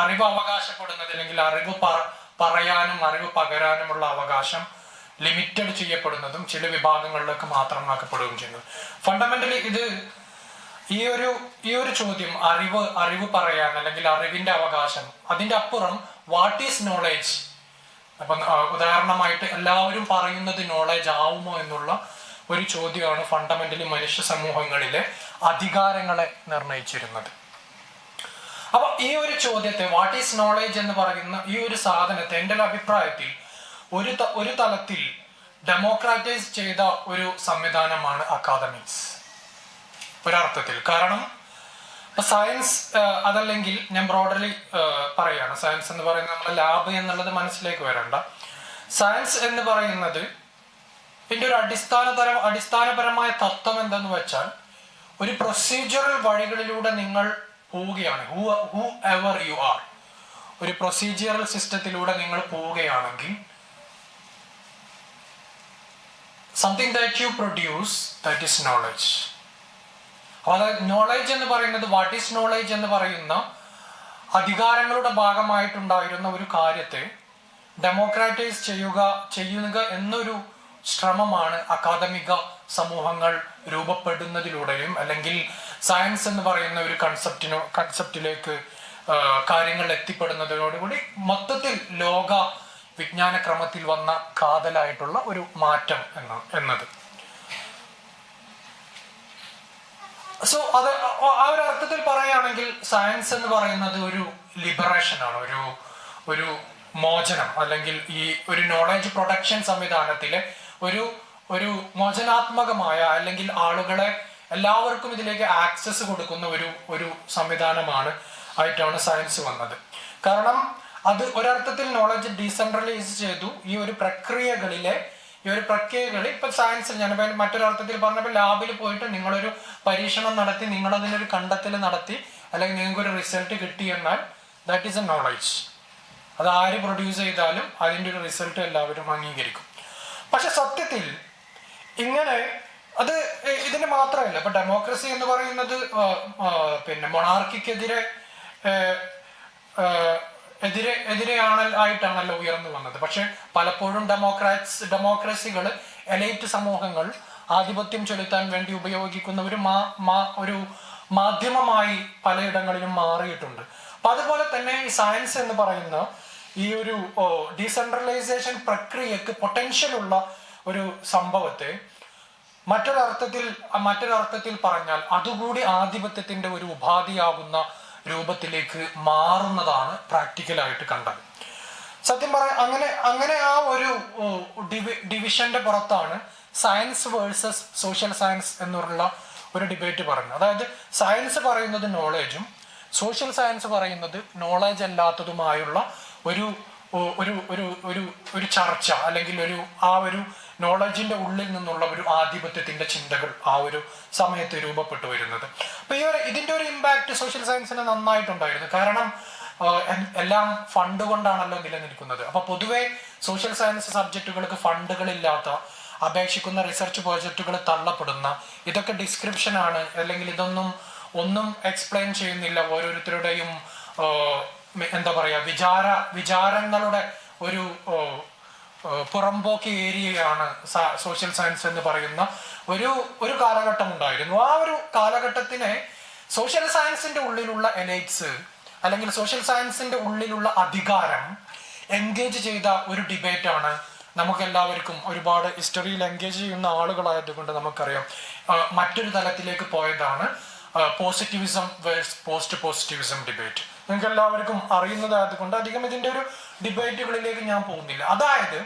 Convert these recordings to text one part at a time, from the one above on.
അറിവ് അവകാശപ്പെടുന്നത് അല്ലെങ്കിൽ അറിവ് പറയാനും അറിവ് പകരാനുമുള്ള അവകാശം ലിമിറ്റഡ് ചെയ്യപ്പെടുന്നതും ചില വിഭാഗങ്ങളിലേക്ക് മാത്രമാക്കപ്പെടുകയും ചെയ്യുന്നത്. ഫണ്ടമെന്റലി ഈ ഒരു ചോദ്യം, അറിവ് പറയാൻ അല്ലെങ്കിൽ അറിവിന്റെ അവകാശം, അതിന്റെ അപ്പുറം വാട്ട് ഈസ് നോളേജ്, അപ്പം ഉദാഹരണമായിട്ട് എല്ലാവരും പറയുന്നത് നോളേജ് ആവുമോ എന്നുള്ള ഒരു ചോദ്യമാണ് ഫണ്ടമെന്റലി മനുഷ്യ സമൂഹങ്ങളിലെ അധികാരങ്ങളെ നിർണയിച്ചിരുന്നത്. അപ്പൊ ഈ ഒരു ചോദ്യത്തെ, വാട്ട് ഈസ് നോളേജ് എന്ന് പറയുന്ന ഈ ഒരു സാധനത്തെ എൻ്റെ ഒരു അഭിപ്രായത്തിൽ ഒരു തലത്തിൽ ഡെമോക്രാറ്റൈസ് ചെയ്ത ഒരു സംവിധാനമാണ് അക്കാദമിക്സ് ഒരർത്ഥത്തിൽ. കാരണം സയൻസ് അതല്ലെങ്കിൽ ഞാൻ ബ്രോഡർലി പറയാണ്, സയൻസ് എന്ന് പറയുന്നത് നമ്മളെ ലാബ് എന്നുള്ളത് മനസ്സിലേക്ക് വരണ്ട. സയൻസ് എന്ന് പറയുന്നത് ഇതിൻ്റെ ഒരു അടിസ്ഥാനപരമായ തത്വം എന്തെന്ന് വെച്ചാൽ, ഒരു പ്രൊസീജിയറൽ വഴികളിലൂടെ നിങ്ങൾ പോവുകയാണ്, ഹൂ എവർ യു ആർ, ഒരു പ്രൊസീജിയറൽ സിസ്റ്റത്തിലൂടെ നിങ്ങൾ പോവുകയാണെങ്കിൽ something that you produce, that is knowledge. അതായത് നോളജ് എന്ന് പറയുന്നത്, വാട്ട് ഈസ് നോളജ് എന്ന് പറയുന്ന അധികാരങ്ങളുടെ ഭാഗമായിട്ടുണ്ടായിരുന്ന ഒരു കാര്യത്തെ ഡെമോക്രാറ്റൈസ് ചെയ്യുക എന്നൊരു ശ്രമമാണ് അക്കാദമിക സമൂഹങ്ങൾ രൂപപ്പെടുന്നതിലൂടെയും അല്ലെങ്കിൽ സയൻസ് എന്ന് പറയുന്ന ഒരു കൺസെപ്റ്റിലേക്ക് കാര്യങ്ങൾ എത്തിപ്പെടുന്നതോടുകൂടി മൊത്തത്തിൽ ലോക വിജ്ഞാന ക്രമത്തിൽ വന്ന കാതലായിട്ടുള്ള ഒരു മാറ്റം എന്നത്. സോ അത് ആ ഒരു അർത്ഥത്തിൽ പറയുകയാണെങ്കിൽ സയൻസ് എന്ന് പറയുന്നത് ഒരു ലിബറേഷനാണ്, ഒരു മോചനം, അല്ലെങ്കിൽ ഈ ഒരു നോളജ് പ്രൊഡക്ഷൻ സംവിധാനത്തിലെ ഒരു മോചനാത്മകമായ അല്ലെങ്കിൽ ആളുകളെ എല്ലാവർക്കും ഇതിലേക്ക് ആക്സസ് കൊടുക്കുന്ന ഒരു സംവിധാനമാണ് ആയിട്ടാണ് സയൻസ് വന്നത്. കാരണം അത് ഒരർത്ഥത്തിൽ നോളജ് ഡീസെൻട്രലൈസ് ചെയ്തു. ഈ ഒരു പ്രക്രിയകളിൽ ഇപ്പൊ സയൻസിൽ ഞാൻ മറ്റൊരർത്ഥത്തിൽ പറഞ്ഞപ്പോൾ ലാബിൽ പോയിട്ട് നിങ്ങളൊരു പരീക്ഷണം നടത്തി, നിങ്ങളതിനൊരു കണ്ടെത്തൽ നടത്തി, അല്ലെങ്കിൽ നിങ്ങൾക്കൊരു റിസൾട്ട് കിട്ടി എന്നാൽ ദാറ്റ് ഈസ് എ നോളജ്. അത് ആര് പ്രൊഡ്യൂസ് ചെയ്താലും അതിൻ്റെ ഒരു റിസൾട്ട് എല്ലാവരും അംഗീകരിക്കും. പക്ഷെ സത്യത്തിൽ ഇങ്ങനെ അത് ഇതിന് മാത്രമല്ല. ഇപ്പൊ ഡെമോക്രസി എന്ന് പറയുന്നത് പിന്നെ മൊണാർക്കിക്കെതിരെ ആയിട്ടാണല്ലോ ഉയർന്നു വന്നത്. പക്ഷെ പലപ്പോഴും ഡെമോക്രസികൾ എലൈറ്റ് സമൂഹങ്ങൾ ആധിപത്യം ചെലുത്താൻ വേണ്ടി ഉപയോഗിക്കുന്ന ഒരു മാധ്യമമായി പലയിടങ്ങളിലും മാറിയിട്ടുണ്ട്. അപ്പൊ അതുപോലെ തന്നെ ഈ സയൻസ് എന്ന് പറയുന്ന ഈ ഒരു ഡീസെൻട്രലൈസേഷൻ പ്രക്രിയക്ക് പൊട്ടൻഷ്യൽ ഉള്ള ഒരു സംഭവത്തെ മറ്റൊരർത്ഥത്തിൽ പറഞ്ഞാൽ അതുകൂടി ആധിപത്യത്തിന്റെ ഒരു ഉപാധിയാകുന്ന രൂപത്തിലേക്ക് മാറുന്നതാണ് പ്രാക്ടിക്കലായിട്ട് കണ്ടത്. സത്യം അങ്ങനെ ആ ഒരു ഡിവിഷന്റെ പുറത്താണ് സയൻസ് വേഴ്സസ് സോഷ്യൽ സയൻസ് എന്നുള്ള ഒരു ഡിബേറ്റ് പറഞ്ഞത്. അതായത് സയൻസ് പറയുന്നത് നോളേജും സോഷ്യൽ സയൻസ് പറയുന്നത് നോളേജ് അല്ലാത്തതുമായുള്ള ഒരു ചർച്ച, അല്ലെങ്കിൽ ആ ഒരു നോളജിന്റെ ഉള്ളിൽ നിന്നുള്ള ഒരു ആധിപത്യത്തിന്റെ ചിന്തകൾ ആ ഒരു സമയത്ത് രൂപപ്പെട്ടു വരുന്നത്. അപ്പൊ ഇതിന്റെ ഒരു ഇമ്പാക്ട് സോഷ്യൽ സയൻസിന് നന്നായിട്ടുണ്ടായിരുന്നു. കാരണം എല്ലാം ഫണ്ട് കൊണ്ടാണല്ലോ നിലനിൽക്കുന്നത്. അപ്പൊ പൊതുവെ സോഷ്യൽ സയൻസ് സബ്ജക്റ്റുകൾക്ക് ഫണ്ടുകളില്ലാത്ത, അപേക്ഷിക്കുന്ന റിസർച്ച് പ്രോജക്റ്റുകൾ തള്ളപ്പെടുന്ന, ഇതൊക്കെ ഡിസ്ക്രിപ്ഷൻ ആണ്, അല്ലെങ്കിൽ ഒന്നും എക്സ്പ്ലെയിൻ ചെയ്യുന്നില്ല, ഓരോരുത്തരുടെയും എന്താ പറയാ വിചാരങ്ങളുടെ പുറംപോക്ക് ഏരിയയാണ് സോഷ്യൽ സയൻസ് എന്ന് പറയുന്ന ഒരു കാലഘട്ടം ഉണ്ടായിരുന്നു. ആ ഒരു കാലഘട്ടത്തിനെ സോഷ്യൽ സയൻസിന്റെ ഉള്ളിലുള്ള എലൈറ്റ്സ് അല്ലെങ്കിൽ സോഷ്യൽ സയൻസിന്റെ ഉള്ളിലുള്ള അധികാരം എൻഗേജ് ചെയ്ത ഒരു ഡിബേറ്റാണ്. നമുക്കെല്ലാവർക്കും ഒരുപാട് ഹിസ്റ്ററിയിൽ എൻഗേജ് ചെയ്യുന്ന ആളുകളായതുകൊണ്ട് നമുക്കറിയാം. മറ്റൊരു തലത്തിലേക്ക് പോയതാണ് positivism versus post positivism debate. നിങ്ങൾക്ക് എല്ലാവർക്കും അറിയുന്നതായതുകൊണ്ട് അധികം ഇതിന്റെ ഒരു ഡിബേറ്റുകളിലേക്ക് ഞാൻ പോകുന്നില്ല. അതായത്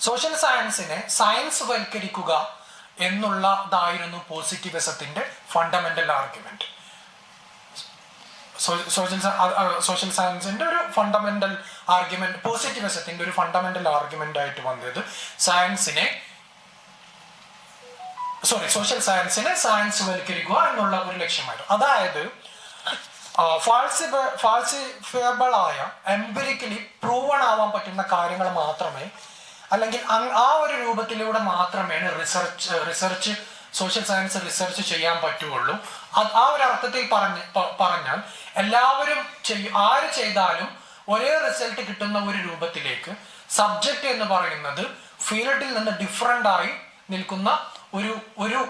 സോഷ്യൽ സയൻസിനെ സയൻസ് വൽക്കരിക്കുക എന്നുള്ളതായിരുന്നു പോസിറ്റിവിസത്തിന്റെ ഫണ്ടമെന്റൽ ആർഗ്യുമെന്റ്. സോഷ്യൽ സയൻസിന്റെ ഒരു ഫണ്ടമെന്റൽ ആർഗ്യുമെന്റ്, പോസിറ്റിവിസത്തിന്റെ ഒരു ഫണ്ടമെന്റൽ ആർഗ്യുമെന്റ് ആയിട്ട് വന്നത് സോഷ്യൽ സയൻസിനെ സയൻസ് വൽക്കരിക്കുക എന്നുള്ള ഒരു ലക്ഷ്യമായിരുന്നു. അതായത് ഫാൾസിഫയബിൾ ആയ എംപിരിക്കലി പ്രൂവൺ ആവാൻ പറ്റുന്ന കാര്യങ്ങൾ മാത്രമേ, അല്ലെങ്കിൽ ആ ഒരു രൂപത്തിലൂടെ മാത്രമേ റിസർച്ച് സോഷ്യൽ സയൻസ് റിസർച്ച് ചെയ്യാൻ പറ്റുള്ളൂ. ആ ഒരു അർത്ഥത്തിൽ പറഞ്ഞാൽ എല്ലാവരും ആര് ചെയ്താലും ഒരേ റിസൾട്ട് കിട്ടുന്ന ഒരു രൂപത്തിലേക്ക് സബ്ജക്റ്റ് എന്ന് പറയുന്നത് ഫീൽഡിൽ നിന്ന് ഡിഫറെന്റ് ആയി നിൽക്കുന്ന ഒരു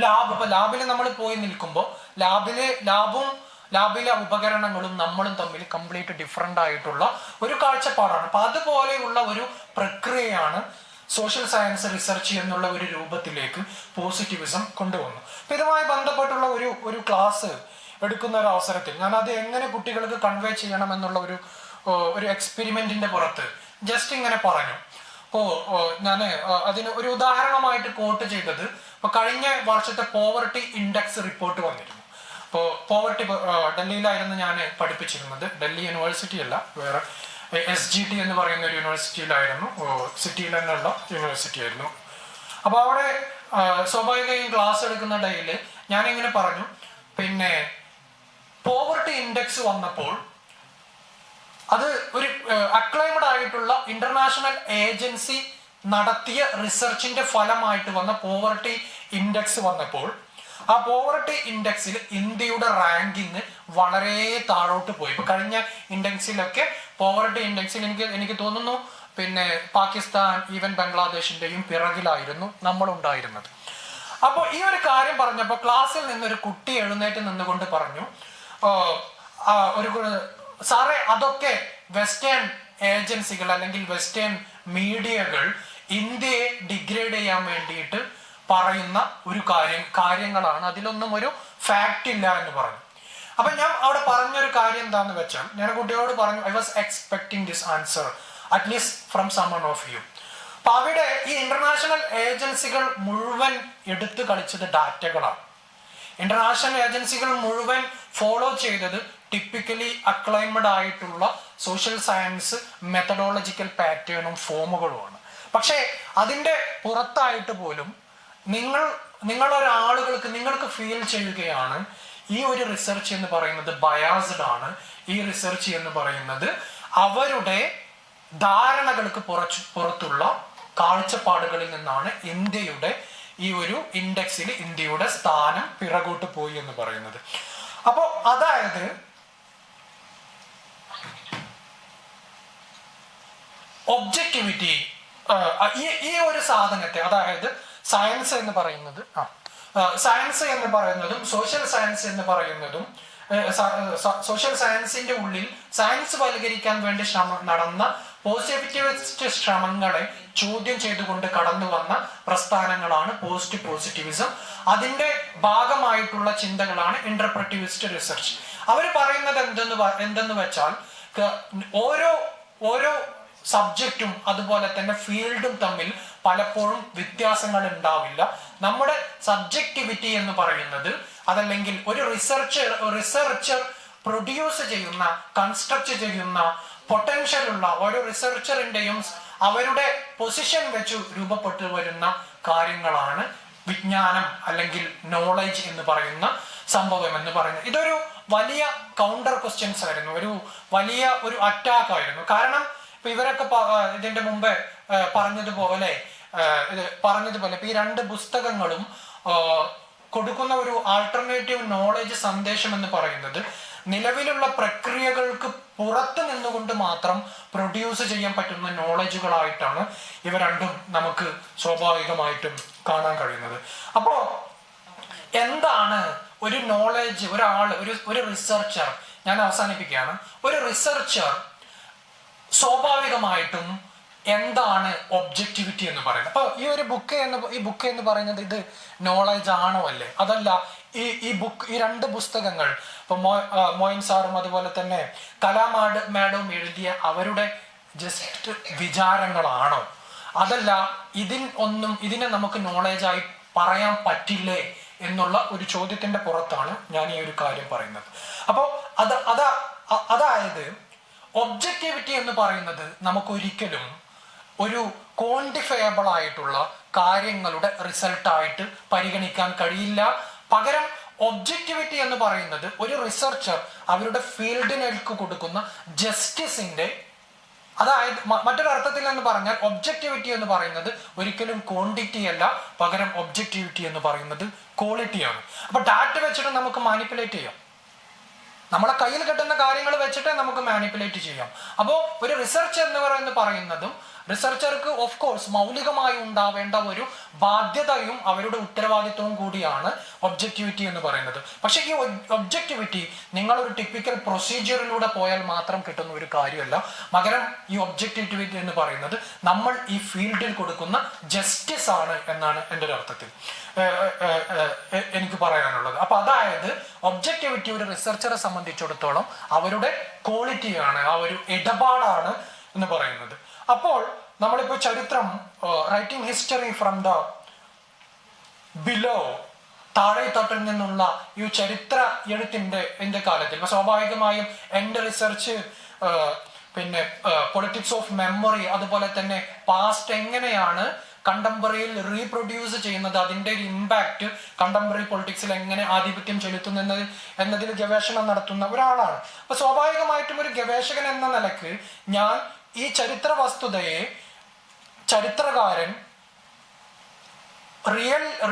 ലാബ്. ഇപ്പൊ ലാബിൽ നമ്മൾ പോയി നിൽക്കുമ്പോൾ ലാബിലെ ഉപകരണങ്ങളും നമ്മളും തമ്മിൽ കംപ്ലീറ്റ് ഡിഫറെന്റ് ആയിട്ടുള്ള ഒരു കാഴ്ചപ്പാടാണ്. അപ്പൊ അതുപോലെയുള്ള ഒരു പ്രക്രിയയാണ് സോഷ്യൽ സയൻസ് റിസർച്ച് എന്നുള്ള ഒരു രൂപത്തിലേക്ക് പോസിറ്റിവിസം കൊണ്ടുവന്നു. അപ്പൊ ഇതുമായി ബന്ധപ്പെട്ടുള്ള ഒരു ക്ലാസ് എടുക്കുന്ന ഒരു അവസരത്തിൽ ഞാൻ അത് എങ്ങനെ കുട്ടികൾക്ക് കൺവേ ചെയ്യണം എന്നുള്ള ഒരു എക്സ്പെരിമെന്റിന്റെ പുറത്ത് ജസ്റ്റ് ഇങ്ങനെ പറഞ്ഞു. അപ്പോ ഞാൻ അതിന് ഒരു ഉദാഹരണമായിട്ട് കോട്ട് ചെയ്തത്, ഇപ്പൊ കഴിഞ്ഞ വർഷത്തെ പോവർട്ടി ഇൻഡെക്സ് റിപ്പോർട്ട് വന്നിരുന്നു. അപ്പോൾ പോവർട്ടി ഡൽഹിയിലായിരുന്നു ഞാൻ പഠിപ്പിച്ചിരുന്നത്. ഡൽഹി യൂണിവേഴ്സിറ്റി അല്ല, വേറെ SGT എന്ന് പറയുന്ന ഒരു യൂണിവേഴ്സിറ്റിയിലായിരുന്നു, സിറ്റിയിൽ തന്നെയുള്ള യൂണിവേഴ്സിറ്റി ആയിരുന്നു. അപ്പോൾ അവിടെ സ്വാഭാവികമായും ക്ലാസ് എടുക്കുന്ന ഡേയിൽ ഞാനിങ്ങനെ പറഞ്ഞു, പിന്നെ പോവർട്ടി ഇൻഡെക്സ് വന്നപ്പോൾ അത് ഒരു അക്ലൈംഡ് ആയിട്ടുള്ള ഇന്റർനാഷണൽ ഏജൻസി നടത്തിയ റിസർച്ചിന്റെ ഫലമായിട്ട് വന്ന പോവർട്ടി ഇൻഡെക്സ് വന്നപ്പോൾ ആ പോവർട്ടി ഇൻഡെക്സിൽ ഇന്ത്യയുടെ റാങ്കിങ് വളരെ താഴോട്ട് പോയി. ഇപ്പൊ കഴിഞ്ഞ ഇൻഡെക്സിലൊക്കെ പോവർട്ടി ഇൻഡെക്സിൽ എനിക്ക് തോന്നുന്നു പിന്നെ പാകിസ്ഥാൻ ഈവൻ ബംഗ്ലാദേശിന്റെയും പിറകിലായിരുന്നു നമ്മളുണ്ടായിരുന്നത്. അപ്പോൾ ഈ ഒരു കാര്യം പറഞ്ഞപ്പോൾ ക്ലാസ്സിൽ നിന്നൊരു കുട്ടി എഴുന്നേറ്റ് നിന്നുകൊണ്ട് പറഞ്ഞു, സാറേ അതൊക്കെ വെസ്റ്റേൺ ഏജൻസികൾ അല്ലെങ്കിൽ വെസ്റ്റേൺ മീഡിയകൾ ഇന്ത്യയെ ഡിഗ്രേഡ് ചെയ്യാൻ വേണ്ടിയിട്ട് പറയുന്ന ഒരു കാര്യങ്ങളാണ്, അതിലൊന്നും ഒരു ഫാക്ട് ഇല്ല എന്ന് പറഞ്ഞു. അപ്പൊ ഞാൻ അവിടെ പറഞ്ഞൊരു കാര്യം എന്താന്ന് വെച്ചാൽ, ഞാൻ കുട്ടിയോട് പറഞ്ഞു, I was expecting this answer at least from someone of you. അപ്പൊ അവിടെ ഈ ഇന്റർനാഷണൽ ഏജൻസികൾ മുഴുവൻ എടുത്തു കളിച്ചത് ഡാറ്റകളാണ്. ഇന്റർനാഷണൽ ഏജൻസികൾ മുഴുവൻ ഫോളോ ചെയ്തത് ടിപ്പിക്കലി അക്ലൈംഡ് ആയിട്ടുള്ള സോഷ്യൽ സയൻസ് മെത്തഡോളജിക്കൽ പാറ്റേണും ഫോമുകളുമാണ്. പക്ഷേ അതിന്റെ പുറത്തായിട്ട് പോലും നിങ്ങൾക്ക് ഫീൽ ചെയ്യുകയാണ് ഈ ഒരു റിസർച്ച് എന്ന് പറയുന്നത് ബയാസ്ഡ് ആണ്, ഈ റിസർച്ച് എന്ന് പറയുന്നത് അവരുടെ ധാരണകൾക്ക് പുറത്തുള്ള കാഴ്ചപ്പാടുകളിൽ നിന്നാണ് ഇന്ത്യയുടെ ഈ ഒരു ഇൻഡെക്സിൽ ഇന്ത്യയുടെ സ്ഥാനം പിറകോട്ട് പോയി എന്ന് പറയുന്നത്. അപ്പോ അതായത് ഒബ്ജക്റ്റിവിറ്റി ഈ ഒരു സാധനത്തെ, അതായത് സയൻസ് എന്ന് പറയുന്നതും സോഷ്യൽ സയൻസ് എന്ന് പറയുന്നതും സോഷ്യൽ സയൻസിന്റെ ഉള്ളിൽ സയൻസ് വൽക്കരിക്കാൻ വേണ്ടി നടന്ന പോസിറ്റിവിസ്റ്റ് ശ്രമങ്ങളെ ചോദ്യം ചെയ്തുകൊണ്ട് കടന്നു വന്ന പ്രസ്ഥാനങ്ങളാണ് പോസ്റ്റ് പോസിറ്റിവിസം. അതിന്റെ ഭാഗമായിട്ടുള്ള ചിന്തകളാണ് ഇന്റർപ്രറ്റിവിസ്റ്റ് റിസർച്ച്. അവർ പറയുന്നത് എന്തെന്ന് വെച്ചാൽ ഓരോ സബ്ജക്റ്റും അതുപോലെ തന്നെ ഫീൽഡും തമ്മിൽ പലപ്പോഴും വ്യത്യാസങ്ങൾ ഉണ്ടാവില്ല. നമ്മുടെ സബ്ജക്റ്റിവിറ്റി എന്ന് പറയുന്നത്, അതല്ലെങ്കിൽ ഒരു റിസർച്ചർ പ്രൊഡ്യൂസ് ചെയ്യുന്ന, കൺസ്ട്രക്ട് ചെയ്യുന്ന പൊട്ടൻഷ്യൽ ഉള്ള ഓരോ റിസർച്ചറിന്റെയും അവരുടെ പൊസിഷൻ വെച്ച് രൂപപ്പെട്ടു വരുന്ന കാര്യങ്ങളാണ് വിജ്ഞാനം അല്ലെങ്കിൽ നോളജ് എന്ന് പറയുന്ന സംഭവം എന്ന് പറയുന്നത്. ഇതൊരു വലിയ കൗണ്ടർ ക്വസ്റ്റ്യൻസ് ആയിരുന്നു, ഒരു വലിയ അറ്റാക്ക് ആയിരുന്നു. കാരണം ഇപ്പൊ ഇവരൊക്കെ ഇതിന്റെ മുമ്പേ പറഞ്ഞതുപോലെ ഇപ്പൊ ഈ രണ്ട് പുസ്തകങ്ങളും കൊടുക്കുന്ന ഒരു ആൾട്ടർനേറ്റീവ് നോളജ് സന്ദേശം എന്ന് പറയുന്നത് നിലവിലുള്ള പ്രക്രിയകൾക്ക് പുറത്ത് നിന്നുകൊണ്ട് മാത്രം പ്രൊഡ്യൂസ് ചെയ്യാൻ പറ്റുന്ന നോളജുകളായിട്ടാണ് ഇവ രണ്ടും നമുക്ക് സ്വാഭാവികമായിട്ടും കാണാൻ കഴിയുന്നത്. അപ്പോ എന്താണ് ഒരു നോളജ്? ഒരു റിസർച്ചർ, ഞാൻ അവസാനിപ്പിക്കുകയാണ്, ഒരു റിസർച്ചർ സ്വാഭാവികമായിട്ടും എന്താണ് ഒബ്ജക്റ്റിവിറ്റി എന്ന് പറയുന്നത്? അപ്പൊ ഈ ബുക്ക് എന്ന് പറയുന്നത് ഇത് നോളജ് ആണോ അല്ലേ? അതല്ല, ഈ രണ്ട് പുസ്തകങ്ങൾ ഇപ്പൊ മോയിൻ സാറും അതുപോലെ തന്നെ കലാമാഡവും എഴുതിയ അവരുടെ ജസ്റ്റ് വിചാരങ്ങളാണോ? അതല്ല, ഇതിനെ നമുക്ക് നോളജായി പറയാൻ പറ്റില്ലേ എന്നുള്ള ഒരു ചോദ്യത്തിന്റെ പുറത്താണ് ഞാൻ ഈ ഒരു കാര്യം പറയുന്നത്. അപ്പോൾ അതായത് ഒബ്ജക്റ്റിവിറ്റി എന്ന് പറയുന്നത് നമുക്കൊരിക്കലും ഒരു ക്വാണ്ടിഫയബിൾ ആയിട്ടുള്ള കാര്യങ്ങളുടെ റിസൾട്ടായിട്ട് പരിഗണിക്കാൻ കഴിയില്ല. പകരം ഒബ്ജക്റ്റിവിറ്റി എന്ന് പറയുന്നത് ഒരു റിസർച്ചർ അവരുടെ ഫീൽഡിലേക്ക് കൊടുക്കുന്ന ജസ്റ്റിസിന്റെ അതായത് മറ്റൊരർത്ഥത്തിൽ എന്ന് പറഞ്ഞാൽ ഒബ്ജക്ടിവിറ്റി എന്ന് പറയുന്നത് ഒരിക്കലും ക്വാണ്ടിറ്റി അല്ല, പകരം ഒബ്ജക്ടിവിറ്റി എന്ന് പറയുന്നത് ക്വാളിറ്റിയാണ്. അപ്പൊ ഡാറ്റ വെച്ചിട്ട് നമുക്ക് മാനിപ്പുലേറ്റ് ചെയ്യാം, നമ്മളെ കയ്യിൽ കിട്ടുന്ന കാര്യങ്ങൾ വെച്ചിട്ട് നമുക്ക് മാനിപ്പുലേറ്റ് ചെയ്യാം. അപ്പോൾ ഒരു റിസർച്ച് എന്ന് പറയുന്നതും റിസർച്ചർക്ക് ഓഫ് കോഴ്സ് മൗലികമായി ഉണ്ടാവേണ്ട ഒരു ബാധ്യതയും അവരുടെ ഉത്തരവാദിത്വവും കൂടിയാണ് ഒബ്ജക്ടിവിറ്റി എന്ന് പറയുന്നത്. പക്ഷേ ഈ ഒബ്ജക്ടിവിറ്റി നിങ്ങളൊരു ടിപ്പിക്കൽ പ്രൊസീജിയറിലൂടെ പോയാൽ മാത്രം കിട്ടുന്ന ഒരു കാര്യമല്ല. പകരം ഈ ഒബ്ജക്ടിവിറ്റി എന്ന് പറയുന്നത് നമ്മൾ ഈ ഫീൽഡിൽ കൊടുക്കുന്ന ജസ്റ്റിസ് ആണ് എന്നാണ് എൻ്റെ ഒരു അർത്ഥത്തിൽ എനിക്ക് പറയാനുള്ളത്. അപ്പൊ അതായത് ഒബ്ജക്ടിവിറ്റി ഒരു റിസർച്ചറെ സംബന്ധിച്ചിടത്തോളം അവരുടെ ക്വാളിറ്റിയാണ്, ആ ഒരു ഇടപാടാണ് എന്ന് പറയുന്നത്. അപ്പോൾ നമ്മളിപ്പോ ചരിത്രം writing history from the below, താഴെ തട്ടിൽ നിന്നുള്ള ഈ ചരിത്ര എഴുത്തിന്റെ കാലത്തിൽ സ്വാഭാവികമായും എൻ്റെ റിസർച്ച് പിന്നെ പൊളിറ്റിക്സ് ഓഫ് മെമ്മറി, അതുപോലെ തന്നെ പാസ്റ്റ് എങ്ങനെയാണ് കണ്ടംപററിയിൽ റീപ്രൊഡ്യൂസ് ചെയ്യുന്നത്, അതിന്റെ ഒരു ഇമ്പാക്ട് കണ്ടംപററി പൊളിറ്റിക്സിൽ എങ്ങനെ ആധിപത്യം ചെലുത്തുന്നു എന്നതിൽ ഗവേഷണം നടത്തുന്ന ഒരാളാണ്. അപ്പൊ സ്വാഭാവികമായിട്ടും ഒരു ഗവേഷകൻ എന്ന നിലക്ക് ഞാൻ ഈ ചരിത്ര വസ്തുതയെ ചരിത്രകാരൻ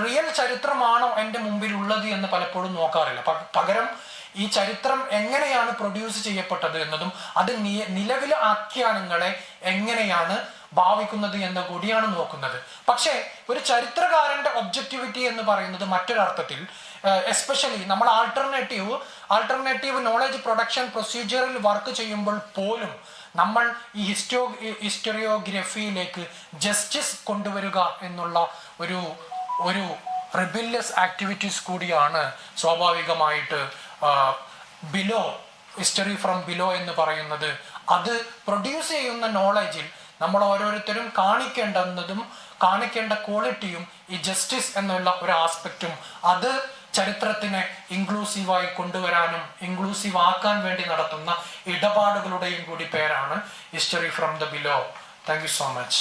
റിയൽ ചരിത്രമാണോ എൻ്റെ മുമ്പിൽ ഉള്ളത് എന്ന് പലപ്പോഴും നോക്കാറില്ല. പകരം ഈ ചരിത്രം എങ്ങനെയാണ് പ്രൊഡ്യൂസ് ചെയ്യപ്പെട്ടത് എന്നതും അത് നിലവിലെ ആഖ്യാനങ്ങളെ എങ്ങനെയാണ് ഭാവിക്കുന്നത് എന്ന് കൂടിയാണ് നോക്കുന്നത്. പക്ഷേ ഒരു ചരിത്രകാരന്റെ ഒബ്ജക്ടിവിറ്റി എന്ന് പറയുന്നത് മറ്റൊരർത്ഥത്തിൽ എസ്പെഷ്യലി നമ്മൾ ആൾട്ടർനേറ്റീവ് നോളജ് പ്രൊഡക്ഷൻ പ്രൊസീജിയറിൽ വർക്ക് ചെയ്യുമ്പോൾ പോലും നമ്മൾ ഈ ഹിസ്റ്ററിയോഗ്രഫിയിലേക്ക് ജസ്റ്റിസ് കൊണ്ടുവരിക എന്നുള്ള ഒരു റിബില്യസ് ആക്ടിവിറ്റീസ് കൂടിയാണ് സ്വാഭാവികമായിട്ട് ബിലോ, ഹിസ്റ്ററി ഫ്രം ബിലോ എന്ന് പറയുന്നത്. അത് പ്രൊഡ്യൂസ് ചെയ്യുന്ന നോളജിൽ നമ്മൾ ഓരോരുത്തരും കാണിക്കേണ്ട ക്വാളിറ്റിയും ഈ ജസ്റ്റിസ് എന്നുള്ള ഒരു ആസ്പെക്റ്റും അത് ചരിത്രത്തിനെ ഇൻക്ലൂസീവായി കൊണ്ടുവരാനും ഇൻക്ലൂസീവ് ആക്കാൻ വേണ്ടി നടത്തുന്ന ഇടപാടുകളുടെയും കൂടി പേരാണ് history from the below. Thank you so much.